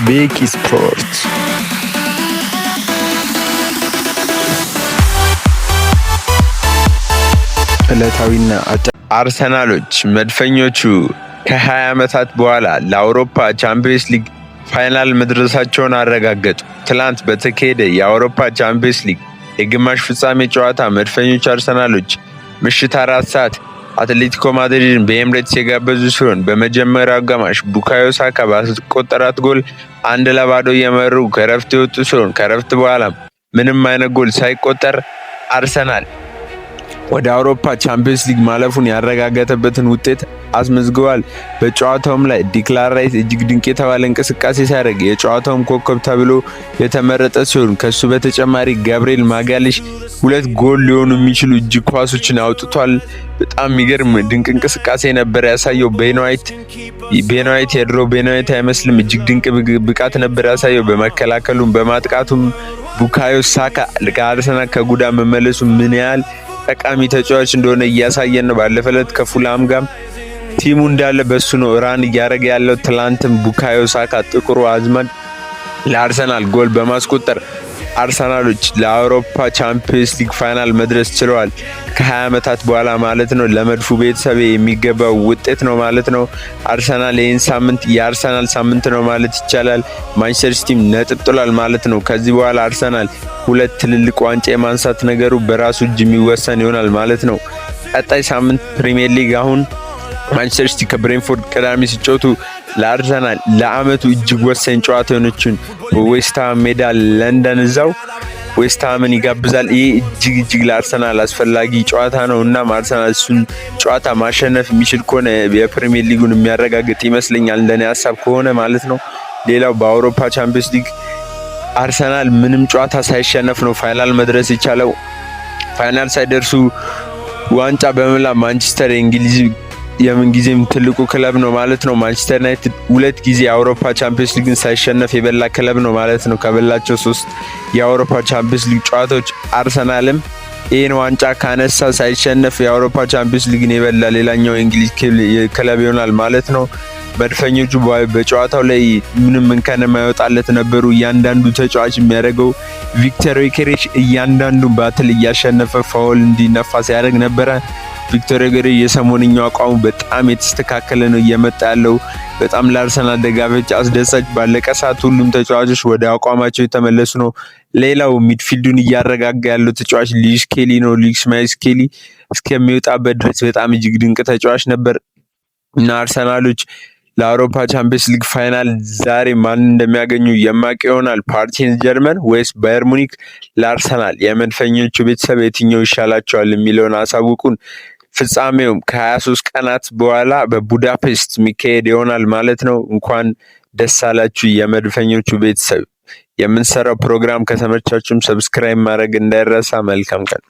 ቤኪ ስፖርት ዕለታዊና አርሰናሎች መድፈኞቹ ከ20 ዓመታት በኋላ ለአውሮፓ ቻምፒየንስ ሊግ ፋይናል መድረሳቸውን አረጋገጡ። ትላንት በተካሄደ የአውሮፓ ቻምፒየንስ ሊግ የግማሽ ፍጻሜ ጨዋታ መድፈኞቹ አርሰናሎች ምሽት 4 ሰዓት አትሌቲኮ ማድሪድን በኤምሬትስ የጋበዙ ሲሆን በመጀመሪያው አጋማሽ ቡካዮ ሳካ ባስቆጠራት ጎል 1-0 እየመሩ ከረፍት የወጡ ሲሆን ከረፍት በኋላም ምንም አይነት ጎል ሳይቆጠር አርሰናል ወደ አውሮፓ ቻምፒየንስ ሊግ ማለፉን ያረጋገጠበትን ውጤት አስመዝግቧል። በጨዋታውም ላይ ዲክላን ራይስ እጅግ ድንቅ የተባለ እንቅስቃሴ ሲያደርግ የጨዋታውም ኮከብ ተብሎ የተመረጠ ሲሆን ከሱ በተጨማሪ ጋብሪኤል ማጋሊሽ 2 ጎል ሊሆኑ የሚችሉ እጅግ ኳሶችን አውጥቷል። በጣም የሚገርም ድንቅ እንቅስቃሴ ነበር ያሳየው። ቤን ዋይት የድሮ ቤን ዋይት አይመስልም። እጅግ ድንቅ ብቃት ነበር ያሳየው። በመከላከሉም በማጥቃቱም ቡካዮ ሳካ ከአርሰናል ከጉዳት መመለሱ ምን ያህል ጠቃሚ ተጫዋች እንደሆነ እያሳየን ነው። ባለፈው ዕለት ከፉላም ጋር ቲሙ እንዳለ በሱ ነው ራን እያደረገ ያለው። ትላንትም ቡካዮ ሳካ ጥቁሩ አዝማድ ለአርሰናል ጎል በማስቆጠር አርሰናሎች ለአውሮፓ ቻምፒየንስ ሊግ ፋይናል መድረስ ችለዋል። ከ20 ዓመታት በኋላ ማለት ነው። ለመድፉ ቤተሰብ የሚገባው ውጤት ነው ማለት ነው። አርሰናል ይህን ሳምንት የአርሰናል ሳምንት ነው ማለት ይቻላል። ማንቸስተር ሲቲም ነጥብ ጥሏል ማለት ነው። ከዚህ በኋላ አርሰናል 2 ትልልቅ ዋንጫ የማንሳት ነገሩ በራሱ እጅ የሚወሰን ይሆናል ማለት ነው። ቀጣይ ሳምንት ፕሪሚየር ሊግ አሁን ማንቸስተር ሲቲ ከብሬንፎርድ ቅዳሜ ሲጫወቱ ለአርሰናል ለአመቱ እጅግ ወሳኝ ጨዋታ የሆነችን በዌስትሃም ሜዳ ለንደን እዛው ዌስትሃምን ይጋብዛል። ይህ እጅግ ለአርሰናል አስፈላጊ ጨዋታ ነው እና አርሰናል እሱን ጨዋታ ማሸነፍ የሚችል ከሆነ የፕሪሚየር ሊጉን የሚያረጋግጥ ይመስለኛል እንደኔ ሀሳብ ከሆነ ማለት ነው። ሌላው በአውሮፓ ቻምፒየንስ ሊግ አርሰናል ምንም ጨዋታ ሳይሸነፍ ነው ፋይናል መድረስ የቻለው። ፋይናል ሳይደርሱ ዋንጫ በመላ ማንቸስተር የእንግሊዝ የምንጊዜም ትልቁ ክለብ ነው ማለት ነው። ማንቸስተር ዩናይትድ 2 ጊዜ የአውሮፓ ቻምፒየንስ ሊግን ሳይሸነፍ የበላ ክለብ ነው ማለት ነው። ከበላቸው 3 የአውሮፓ ቻምፒየንስ ሊግ ጨዋታዎች አርሰናልም ይህን ዋንጫ ካነሳ ሳይሸነፍ የአውሮፓ ቻምፒየንስ ሊግን የበላ ሌላኛው የእንግሊዝ ክለብ ይሆናል ማለት ነው። መድፈኞቹ በጨዋታው ላይ ምንም እንከን የማይወጣለት ነበሩ። እያንዳንዱ ተጫዋች የሚያደርገው ቪክተር ዮኬሬሽ እያንዳንዱ ባትል እያሸነፈ ፋውል እንዲነፋ ሲያደርግ ነበረ። ቪክተር ዮኬሬሽ የሰሞንኛው አቋሙ በጣም የተስተካከለ ነው እየመጣ ያለው። በጣም ለአርሰናል ደጋፊዎች አስደሳች። ባለቀ ሰዓት ሁሉም ተጫዋቾች ወደ አቋማቸው የተመለሱ ነው። ሌላው ሚድፊልዱን እያረጋጋ ያለው ተጫዋች ሉዊስ ስኬሊ ነው። ሉዊስ ስኬሊ እስከሚወጣበት ድረስ በጣም እጅግ ድንቅ ተጫዋች ነበር እና አርሰናሎች ለአውሮፓ ቻምፒየንስ ሊግ ፋይናል ዛሬ ማን እንደሚያገኙ የማውቅ ይሆናል። ፓሪስ ጀርመን ወይስ ባየር ሙኒክ? ለአርሰናል የመድፈኞቹ ቤተሰብ የትኛው ይሻላቸዋል የሚለውን አሳውቁን። ፍጻሜውም ከ23 ቀናት በኋላ በቡዳፔስት የሚካሄድ ይሆናል ማለት ነው። እንኳን ደስ አላችሁ የመድፈኞቹ ቤተሰብ። የምንሰራው ፕሮግራም ከተመቻችሁም ሰብስክራይብ ማድረግ እንዳይረሳ። መልካም ቀን።